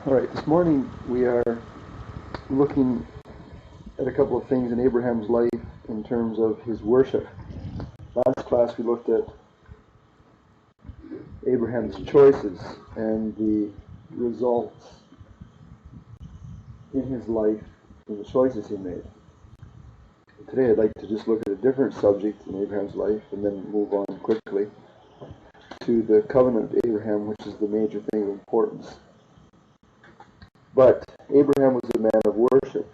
All right, this morning we are looking at a couple of things in Abraham's life in terms of his worship. Last class we looked at Abraham's choices and the results in his life and the choices he made. Today I'd like to just look at a different subject in Abraham's life and then move on quickly to the covenant of Abraham, which is the major thing of importance. But Abraham was a man of worship.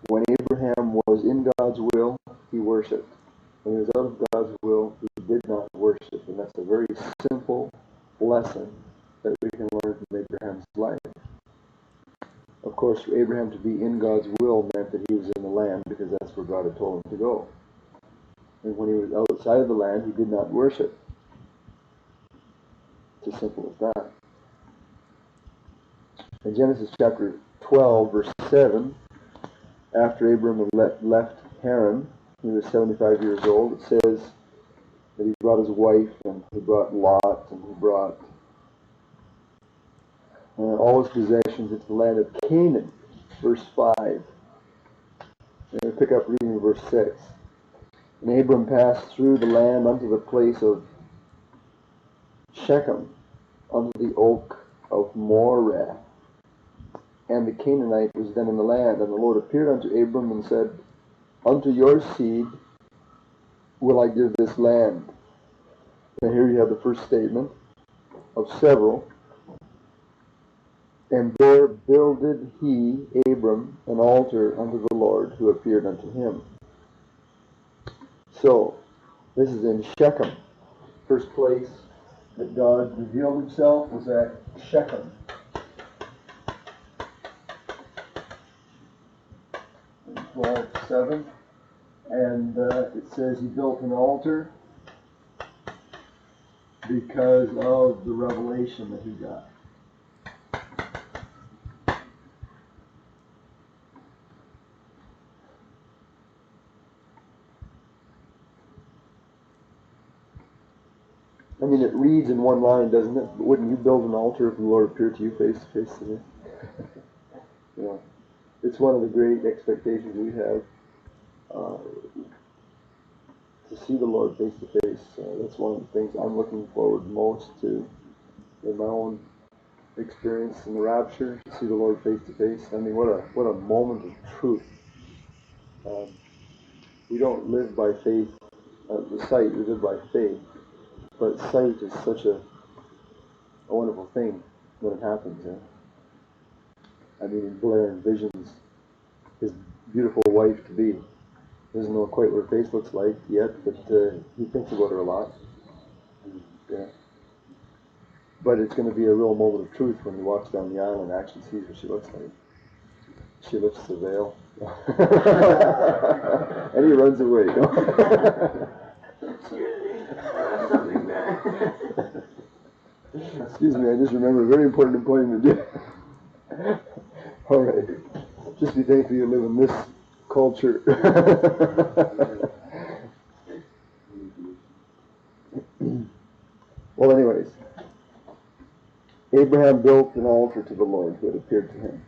When Abraham was in God's will, he worshipped. When he was out of God's will, he did not worship. And that's a very simple lesson that we can learn from Abraham's life. Of course, for Abraham to be in God's will meant that he was in the land because that's where God had told him to go. And when he was outside of the land, he did not worship. It's as simple as that. In Genesis chapter 12, verse 7, after Abraham left Haran, he was 75 years old, it says that he brought his wife, and he brought Lot, and he brought all his possessions into the land of Canaan. Verse 5. And we pick up reading verse 6. And Abram passed through the land unto the place of Shechem, unto the oak of Moreh. And the Canaanite was then in the land. And the Lord appeared unto Abram and said, Unto your seed will I give this land. And here you have the first statement of several. And there builded he, Abram, an altar unto the Lord who appeared unto him. So, this is in Shechem. First place that God revealed himself was at Shechem. 12:7. And it says he built an altar because of the revelation that he got. I mean, it reads in one line, doesn't it? But wouldn't you build an altar if the Lord appeared to you face to face today? You know, it's one of the great expectations we have to see the Lord face to face. That's one of the things I'm looking forward most to in my own experience in the rapture, to see the Lord face to face. I mean, what a moment of truth. We don't live by faith, the sight, we live by faith. But sight is such a wonderful thing when it happens. I mean, Blair envisions his beautiful wife to be. He doesn't know quite what her face looks like yet, but he thinks about her a lot. Yeah. But it's going to be a real moment of truth when he walks down the aisle and actually sees what she looks like. She lifts the veil. And he runs away. Excuse me, I just remembered a very important appointment. All right. Just be thankful you live in this culture. Well, anyways, Abraham built an altar to the Lord who had appeared to him.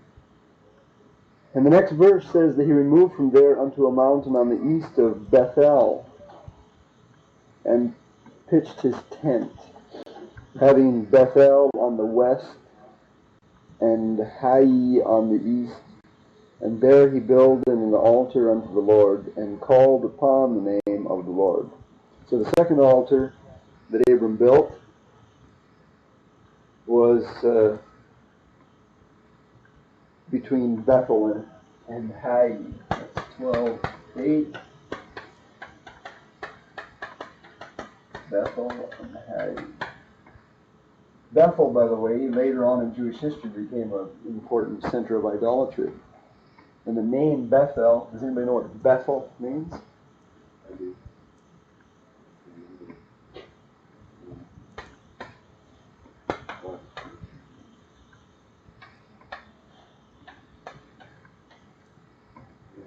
And the next verse says that he removed from there unto a mountain on the east of Bethel and pitched his tent, having Bethel on the west and Hai on the east. And there he builded an altar unto the Lord and called upon the name of the Lord. So the second altar that Abram built was between Bethel and Hai. That's 12:8. Bethel and Hai. Bethel, by the way, later on in Jewish history became an important center of idolatry. And the name Bethel, does anybody know what Bethel means? I do.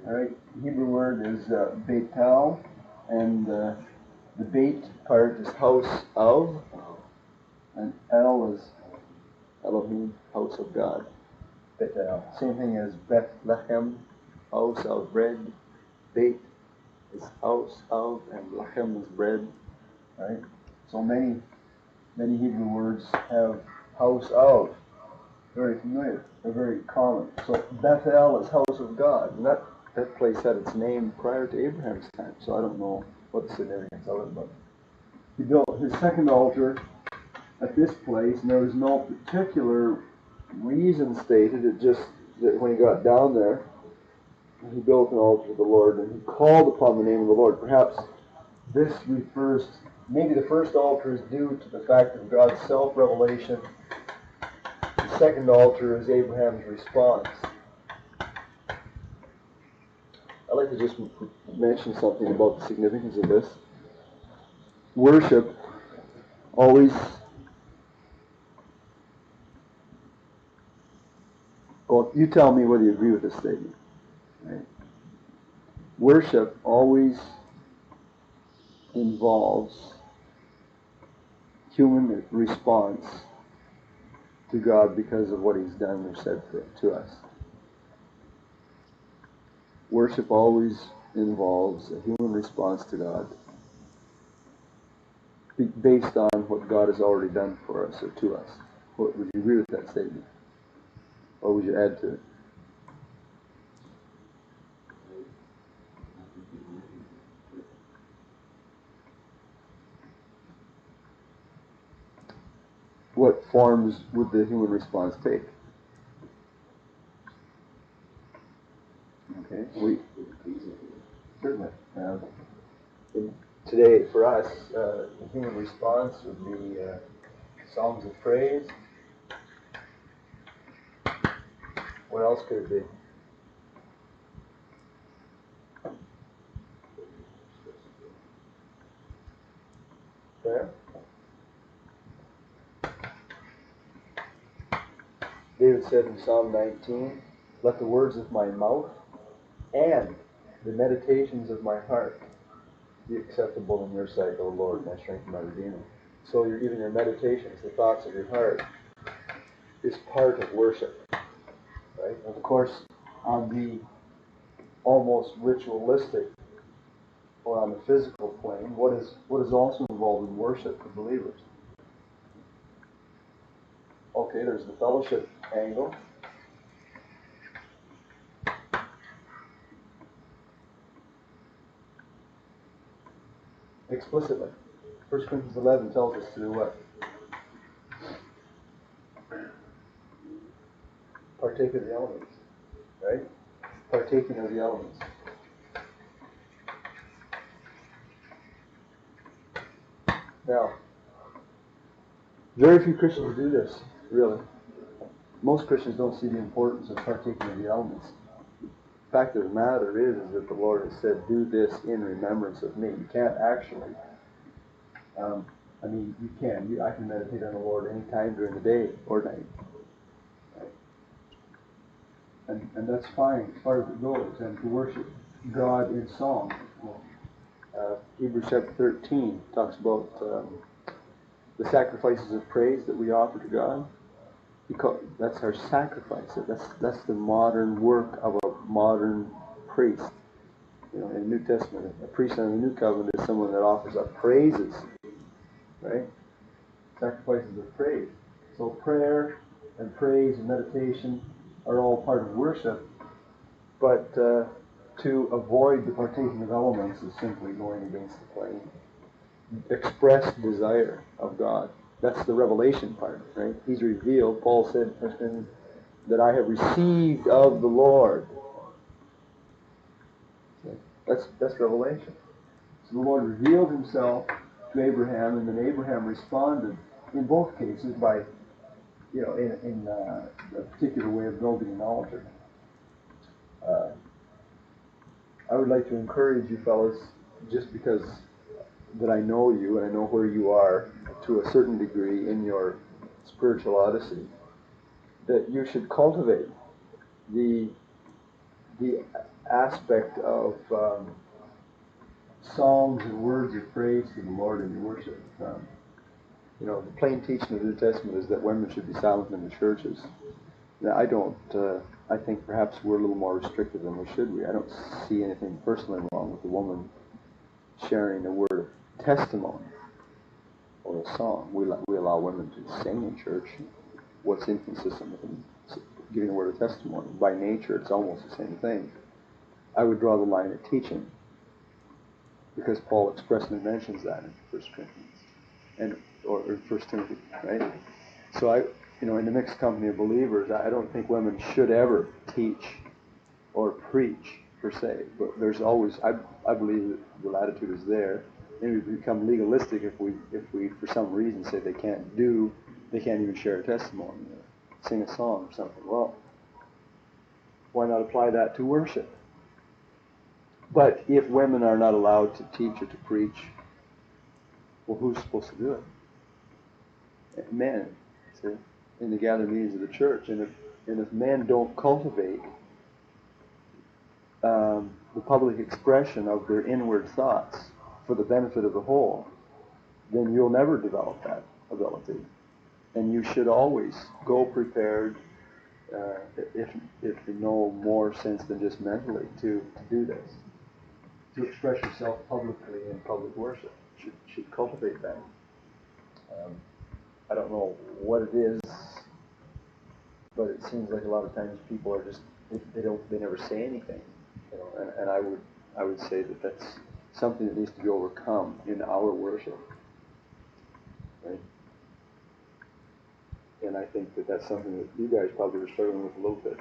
All right, the Hebrew word is Beitel, and the Beit part is house of, and El is Elohim, house of God. Bethel. Same thing as Bethlehem, house of bread. Beit is house of, and Lechem is bread. Right? So many Hebrew words have house of. Very familiar. They're very common. So Bethel is house of God. And that place had its name prior to Abraham's time. So I don't know what the significance of it, but he built his second altar at this place, and there was no particular reason stated. It just that when he got down there, he built an altar to the Lord, and he called upon the name of the Lord. Perhaps this refers, maybe the first altar is due to the fact of God's self-revelation. The second altar is Abraham's response. I'd like to just mention something about the significance of this. Worship always, well, you tell me whether you agree with this statement. Right? Worship always involves human response to God because of what he's done or said to us. Worship always involves a human response to God based on what God has already done for us or to us. Would you agree with that statement? Or would you add to it? What forms would the human response take? Okay, certainly. Today, for us, the human response would be songs of praise. What else could it be? Prayer. David said in Psalm 19, "Let the words of my mouth and the meditations of my heart be acceptable in your sight, O Lord, my strength and my redeemer." So even your meditations, the thoughts of your heart, is part of worship. Right? Of course, on the almost ritualistic or on the physical plane, what is also involved in worship for believers? Okay, there's the fellowship angle. Explicitly. 1 Corinthians 11 tells us to do what? Partake of the elements. Right? Partaking of the elements. Now, very few Christians do this, really. Most Christians don't see the importance of partaking of the elements. The fact of the matter is that the Lord has said, "Do this in remembrance of me." You can't actually. You can. I can meditate on the Lord any time during the day or night. Right? And that's fine as far as it goes. And to worship God in song. Hebrews chapter 13 talks about the sacrifices of praise that we offer to God. That's our sacrifice. That's the modern work of a modern priest. In the New Testament, a priest on the New Covenant is someone that offers up praises, right? Sacrifices of praise. So prayer and praise and meditation are all part of worship, but to avoid the partaking of elements is simply going against the plain expressed desire of God. That's the revelation part, right? He's revealed, Paul said, that I have received of the Lord. That's revelation. So the Lord revealed himself to Abraham, and then Abraham responded in both cases by, in a particular way of building an altar. I would like to encourage you fellas, just because that I know you and I know where you are to a certain degree in your spiritual odyssey, that you should cultivate the aspect of songs and words of praise to the Lord in your worship. You know, the plain teaching of the New Testament is that women should be silent in the churches. Now, I think perhaps we're a little more restricted than we should be. I don't see anything personally wrong with a woman sharing a word of testimony or a song. We allow women to sing in church. What's inconsistent with them giving a word of testimony? By nature, it's almost the same thing. I would draw the line at teaching, because Paul expressly mentions that in 1 Corinthians or 1 Timothy, right? So in the mixed company of believers, I don't think women should ever teach or preach per se, but there's always, I believe that the latitude is there. Maybe we become legalistic if we for some reason say they can't even share a testimony or sing a song or something. Well, why not apply that to worship? But if women are not allowed to teach or to preach, well, who's supposed to do it? Men, see, in the gathered meetings of the church. And if men don't cultivate the public expression of their inward thoughts for the benefit of the whole, then you'll never develop that ability. And you should always go prepared, if in no more sense than just mentally, to do this. To express yourself publicly in public worship. Should cultivate that. I don't know what it is, but it seems like a lot of times people are just, they never say anything. You know, and I would say that that's something that needs to be overcome in our worship. Right? And I think that that's something that you guys probably are struggling with a little bit.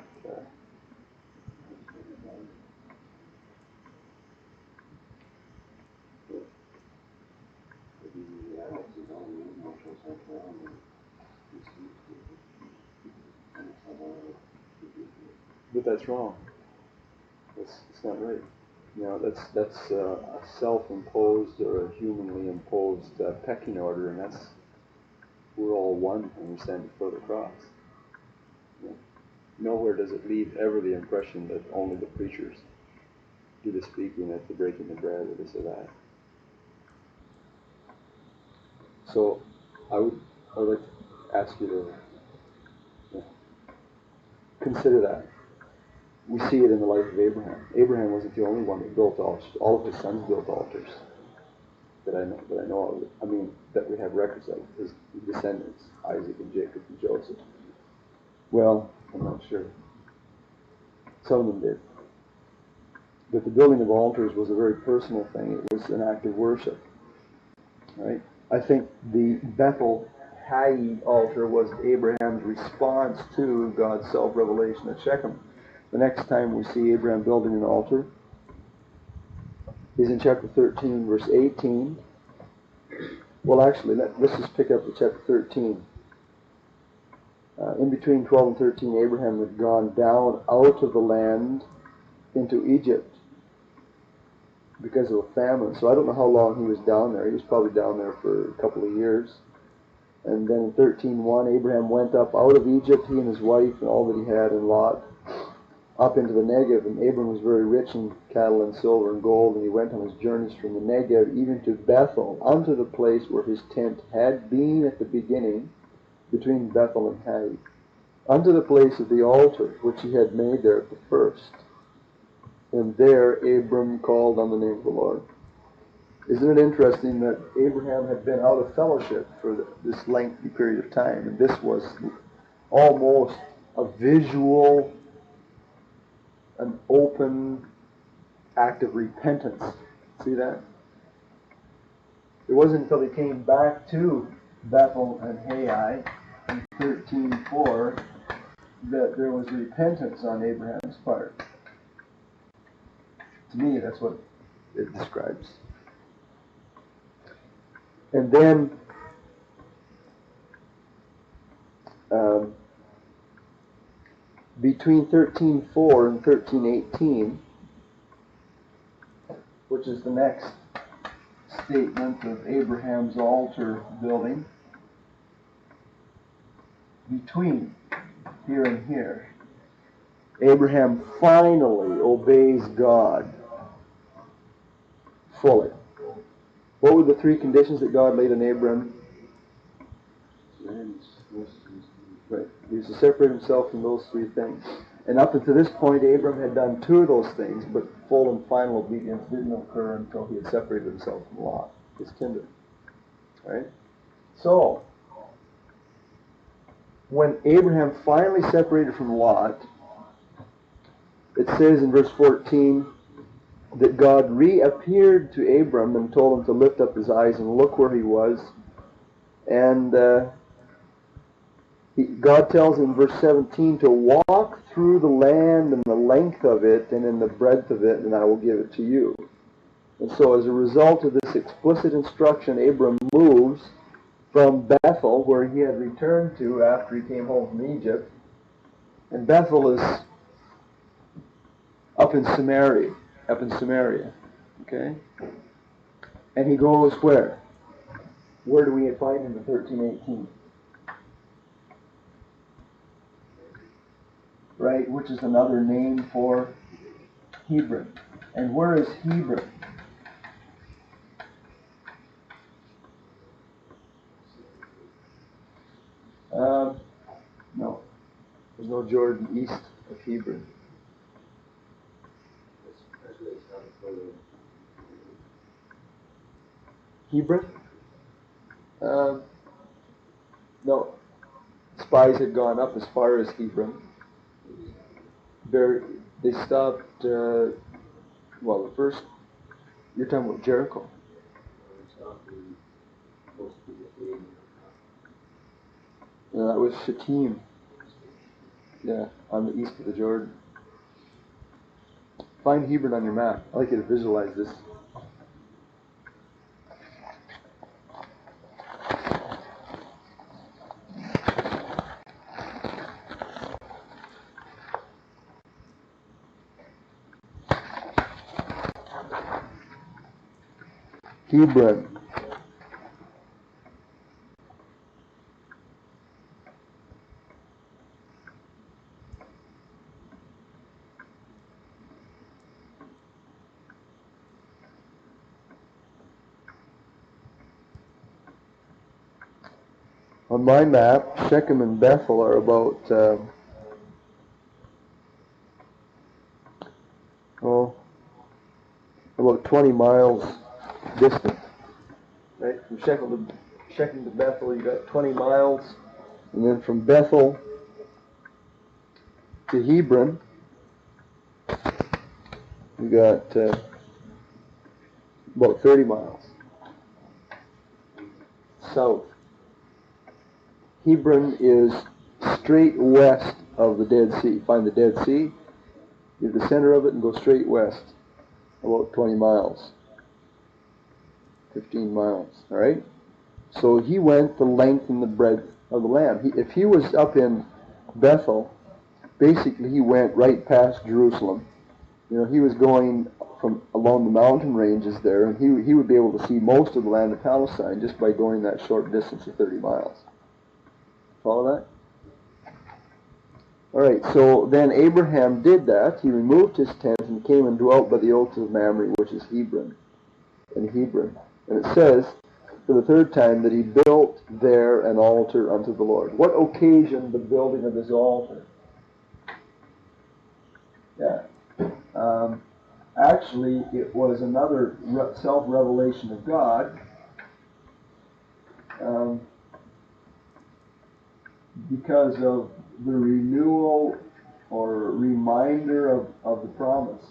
But that's wrong. It's not right. You know, that's a self-imposed or a humanly imposed pecking order, and we're all one when we stand before the cross. You know, nowhere does it leave ever the impression that only the preachers do the speaking at the breaking of bread or this or that. So I would like to ask you to consider that. We see it in the life of Abraham. Abraham wasn't the only one that built altars. All of his sons built altars that I know of. I mean, that we have records of. His descendants, Isaac and Jacob and Joseph. Well, I'm not sure. Some of them did. But the building of altars was a very personal thing. It was an act of worship. Right? I think the Bethel Hai altar was Abraham's response to God's self-revelation at Shechem. The next time we see Abraham building an altar is in chapter 13, verse 18. Well, actually, let's just pick up with chapter 13. In between 12 and 13, Abraham had gone down out of the land into Egypt because of a famine. So I don't know how long he was down there. He was probably down there for a couple of years. And then in 13:1, Abraham went up out of Egypt, he and his wife and all that he had, and Lot, up into the Negev. And Abram was very rich in cattle and silver and gold, and he went on his journeys from the Negev even to Bethel, unto the place where his tent had been at the beginning, between Bethel and Hai, unto the place of the altar which he had made there at the first. And there Abram called on the name of the Lord. Isn't it interesting that Abraham had been out of fellowship for this lengthy period of time, and this was almost a visual, an open act of repentance. See that? It wasn't until he came back to Bethel and Hai in 13:4 that there was repentance on Abraham's part. To me, that's what it describes. And then between 13:4 and 13:18, which is the next statement of Abraham's altar building, between here and here, Abraham finally obeys God fully. What were the three conditions that God laid on Abraham? was to separate himself from those three things. And up until this point, Abram had done two of those things, but full and final obedience didn't occur until he had separated himself from Lot, his kindred. Right? So, when Abraham finally separated from Lot, it says in verse 14 that God reappeared to Abram and told him to lift up his eyes and look where he was. And God tells him in verse 17 to walk through the land and the length of it and in the breadth of it, and I will give it to you. And so as a result of this explicit instruction, Abram moves from Bethel, where he had returned to after he came home from Egypt. And Bethel is up in Samaria. Okay? And he goes where? Where do we find him in 13:18? Right, which is another name for Hebron. And where is Hebron? No. There's no Jordan east of Hebron. Hebron? No. Spies had gone up as far as Hebron. They stopped, the first, you're talking about Jericho. That was Shittim. Yeah, on the east of the Jordan. Find Hebron on your map. I'd like you to visualize this. Hebron. On my map, Shechem and Bethel are about 20 miles distant. Right? From Shechem to Bethel, you got 20 miles, and then from Bethel to Hebron, you got about 30 miles south. Hebron is straight west of the Dead Sea. Find the Dead Sea, get the center of it, and go straight west, about 20 miles, 15 miles. All right. So he went the length and the breadth of the land. If he was up in Bethel, basically he went right past Jerusalem. You know, he was going from along the mountain ranges there, and he would be able to see most of the land of Palestine just by going that short distance of 30 miles. Follow that? All right, so then Abraham did that. He removed his tent and came and dwelt by the oaks of Mamre, which is Hebron. And it says, for the third time, that he built there an altar unto the Lord. What occasioned the building of this altar? Yeah. Actually, it was another self-revelation of God, because of the renewal or reminder of the promise.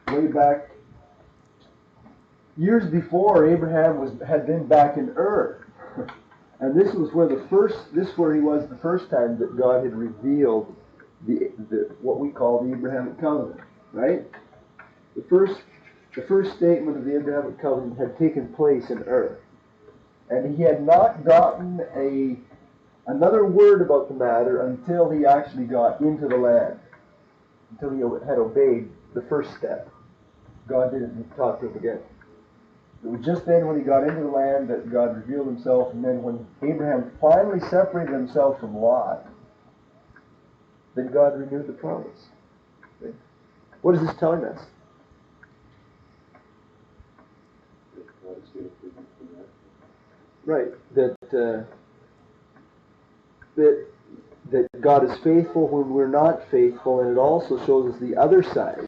Way back, years before, Abraham had been back in Ur. And this was where he was the first time that God had revealed what we call the Abrahamic covenant, right? The first statement of the Abrahamic covenant had taken place in Ur. And he had not gotten another word about the matter until he actually got into the land, until he had obeyed the first step. God didn't talk to him again. It was just then when he got into the land that God revealed himself, and then when Abraham finally separated himself from Lot, then God renewed the promise. Okay. What is this telling us? Right. That God is faithful when we're not faithful, and it also shows us the other side,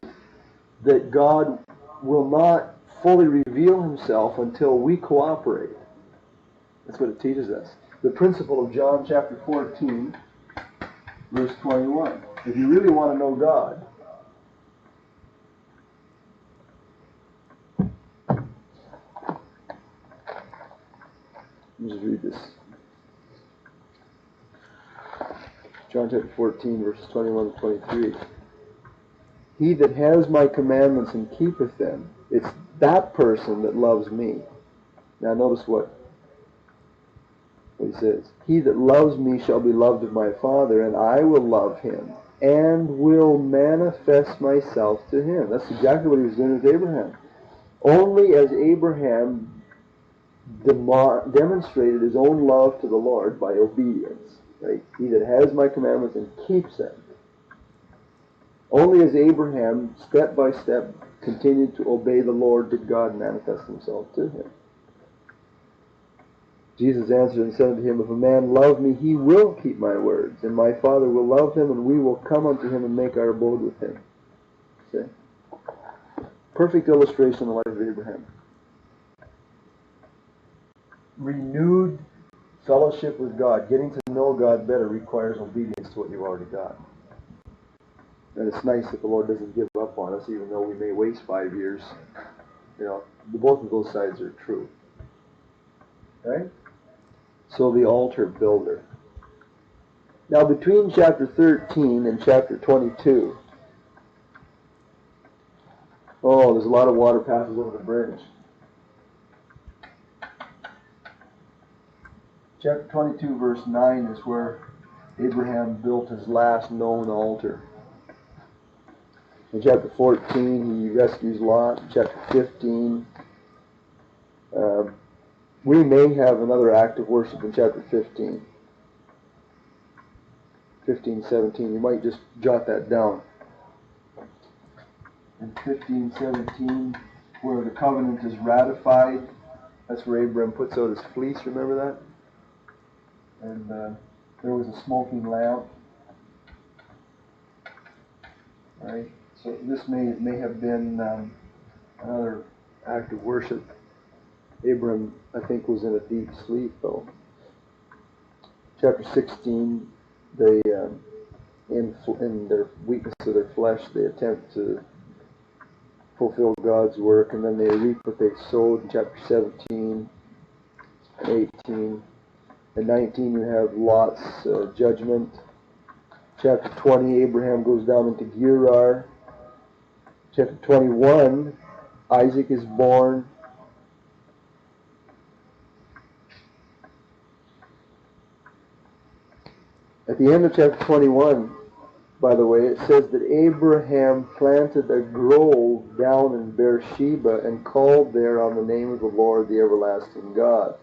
that God will not fully reveal himself until we cooperate. That's what it teaches us. The principle of John chapter 14, verse 21. If you really want to know God, let me just read this. John chapter 14, verses 21 to 23. He that has my commandments and keepeth them, it's that person that loves me. Now notice what he says. He that loves me shall be loved of my Father, and I will love him, and will manifest myself to him. That's exactly what he was doing with Abraham. Only as Abraham demonstrated his own love to the Lord by obedience. Right? He that has my commandments and keeps them. Only as Abraham, step by step, continued to obey the Lord, did God manifest himself to him. Jesus answered and said unto him, If a man love me, he will keep my words, and my Father will love him, and we will come unto him and make our abode with him. See? Perfect illustration of the life of Abraham. Renewed fellowship with God, getting to know God better, requires obedience to what you've already got. And it's nice that the Lord doesn't give up on us, even though we may waste 5 years. You know, both of those sides are true. Right? So the altar builder. Now between chapter 13 and chapter 22, there's a lot of water passes over the bridge. Chapter 22 verse 9 is where Abraham built his last known altar. In chapter 14 he rescues Lot. In chapter 15 we may have another act of worship in chapter 15. 15, 17. You might just jot that down. In 15, 17, where the covenant is ratified, that's where Abraham puts out his fleece, remember that? And there was a smoking lamp. Right? So this may have been another act of worship. Abraham, I think, was in a deep sleep, though. Chapter 16, they, in their weakness of their flesh, they attempt to fulfill God's work, and then they reap what they've sowed in chapter 17 and 18. In 19, you have Lot's judgment. Chapter 20, Abraham goes down into Gerar. Chapter 21, Isaac is born. At the end of chapter 21, by the way, it says that Abraham planted a grove down in Beersheba and called there on the name of the Lord, the everlasting God.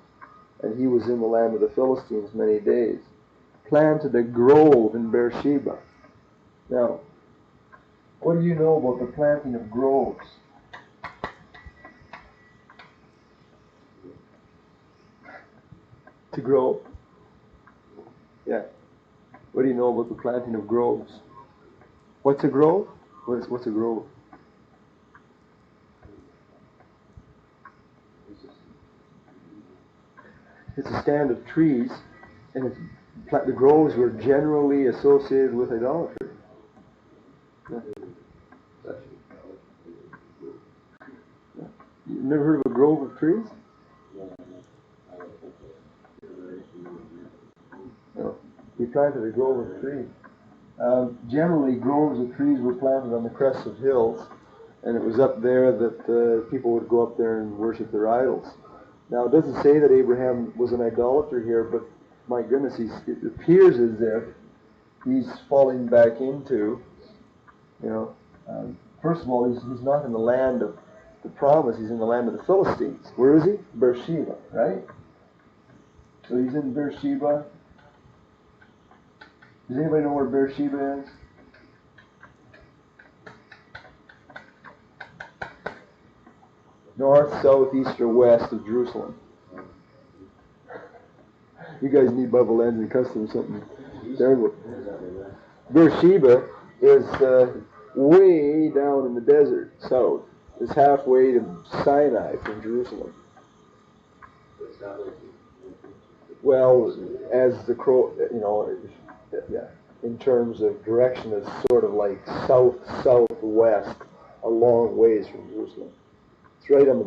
And he was in the land of the Philistines many days. Planted a grove in Beersheba. Now, what do you know about the planting of groves? To grow. Yeah. What do you know about the planting of groves? What's a grove? What's a grove? It's a stand of trees, and the groves were generally associated with idolatry. Yeah. You've never heard of a grove of trees? No. He planted a grove of trees. Generally, groves of trees were planted on the crests of hills, and it was up there that people would go up there and worship their idols. Now, it doesn't say that Abraham was an idolater here, but my goodness, it appears as if he's falling back into, first of all, he's not in the land of the promise, he's in the land of the Philistines. Where is he? Beersheba, right? So he's in Beersheba. Does anybody know where Beersheba is? North, south, east, or west of Jerusalem? You guys need Bible lens and custom something terrible. Beersheba is way down in the desert, south. It's halfway to Sinai from Jerusalem. Well, as the crow, yeah, in terms of direction, it's sort of like south-southwest, a long ways from Jerusalem. It's right on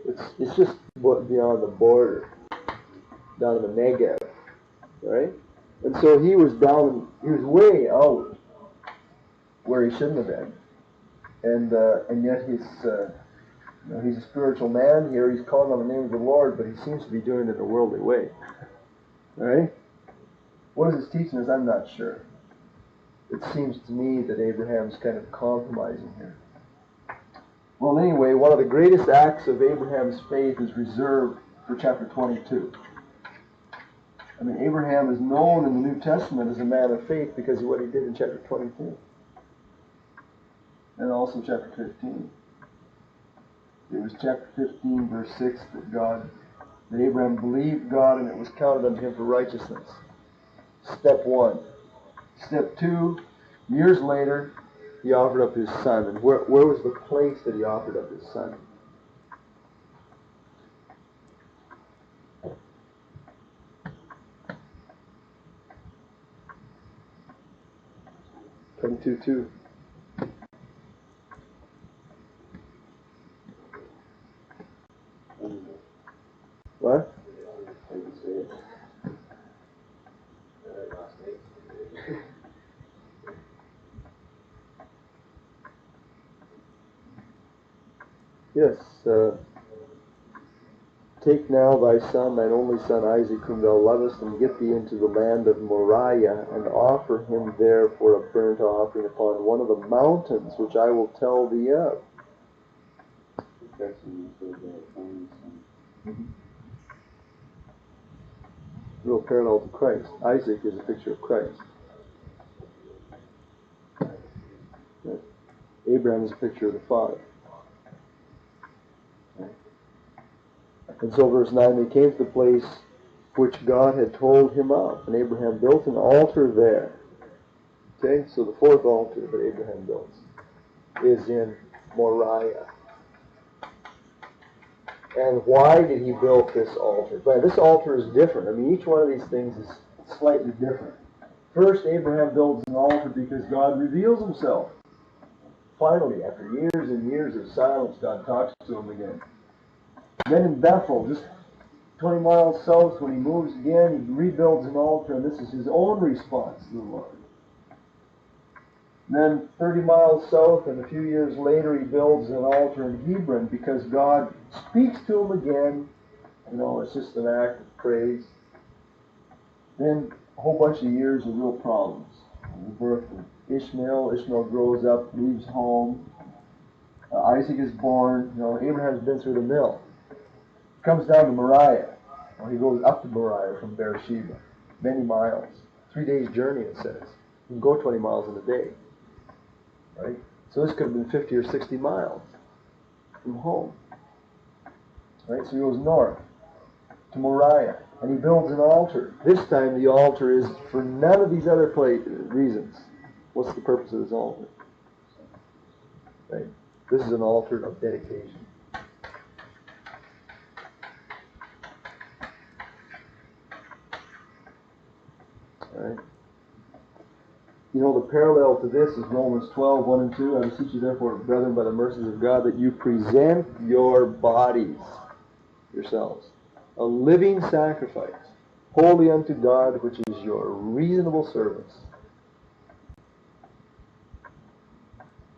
the, it's just beyond the border, down in the Negev, right? And so he was way out where he shouldn't have been, and yet he's a spiritual man here. He's calling on the name of the Lord, but he seems to be doing it in a worldly way. All right? What is this teaching us? I'm not sure. It seems to me that Abraham's kind of compromising here. Well, anyway, one of the greatest acts of Abraham's faith is reserved for chapter 22. I mean, Abraham is known in the New Testament as a man of faith because of what he did in chapter 22. And also chapter 15. It was chapter 15, verse 6, that Abraham believed God and it was counted unto him for righteousness. Step 1. Step 2, years later, he offered up his son. And where was the place that he offered up his son? (22:2). What? Yes. Take now thy son, thine only son Isaac, whom thou lovest, and get thee into the land of Moriah, and offer him there for a burnt offering upon one of the mountains which I will tell thee of. Real parallel to Christ. Isaac is a picture of Christ. Abraham is a picture of the Father. And so verse 9, they came to the place which God had told him of, and Abraham built an altar there. Okay, so the fourth altar that Abraham builds is in Moriah. And why did he build this altar? But this altar is different. I mean, each one of these things is slightly different. First, Abraham builds an altar because God reveals himself. Finally, after years and years of silence, God talks to him again. Then in Bethel, just 20 miles south, when he moves again, he rebuilds an altar, and this is his own response to the Lord. Then 30 miles south, and a few years later, he builds an altar in Hebron because God speaks to him again. You know, it's just an act of praise. Then a whole bunch of years of real problems. The birth of Ishmael grows up, leaves home. Isaac is born. You know, Abraham's been through the mill. Comes down to Moriah. Well, he goes up to Moriah from Beersheba. Many miles. 3 days journey, it says. You can go 20 miles in a day. Right? So this could have been 50 or 60 miles from home. Right? So he goes north to Moriah. And he builds an altar. This time the altar is for none of these other reasons. What's the purpose of this altar? Right? This is an altar of dedication. Right? You know, the parallel to this is Romans 12, 1 and 2. I beseech you therefore, brethren, by the mercies of God, that you present your bodies, yourselves, a living sacrifice, holy unto God, which is your reasonable service.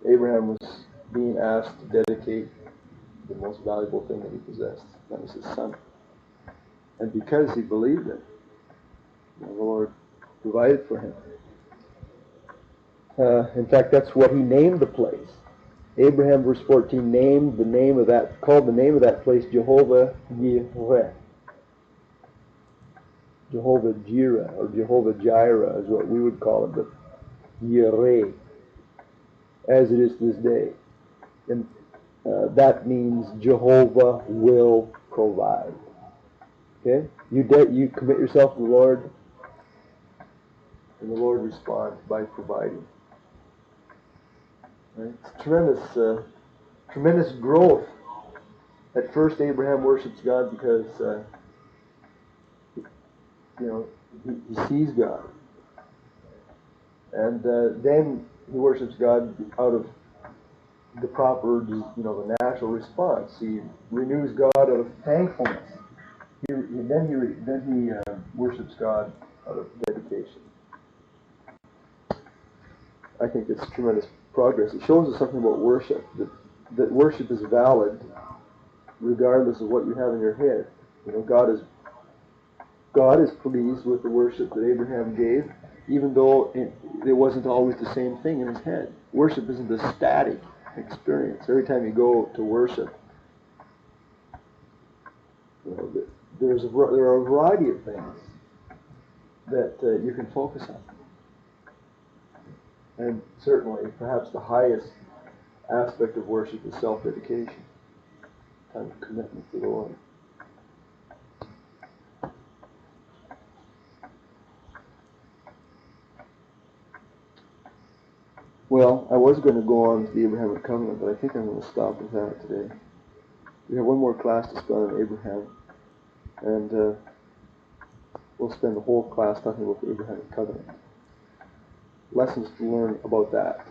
Abraham was being asked to dedicate the most valuable thing that he possessed. That was his son. And because he believed it, the Lord provided for him. In fact, that's what he named the place. Abraham, verse 14, called the name of that place Jehovah Yireh. Jehovah Jireh, or Jehovah Jireh is what we would call it, but Yireh, as it is this day. And that means Jehovah will provide. Okay? You commit yourself to the Lord, and the Lord responds by providing. Right? It's tremendous growth. At first, Abraham worships God because he sees God, and then he worships God out of the proper, the natural response. He renews God out of thankfulness. Then he worships God out of dedication. I think it's tremendous progress. It shows us something about worship, that worship is valid regardless of what you have in your head. God is pleased with the worship that Abraham gave, even though it wasn't always the same thing in his head. Worship isn't a static experience. Every time you go to worship, there are a variety of things that you can focus on. And certainly, perhaps the highest aspect of worship is self-dedication, time of commitment to the Lord. Well, I was going to go on to the Abrahamic covenant, but I think I'm going to stop with that today. We have one more class to spend on Abraham, and we'll spend the whole class talking about the Abrahamic covenant. Lessons to learn about that.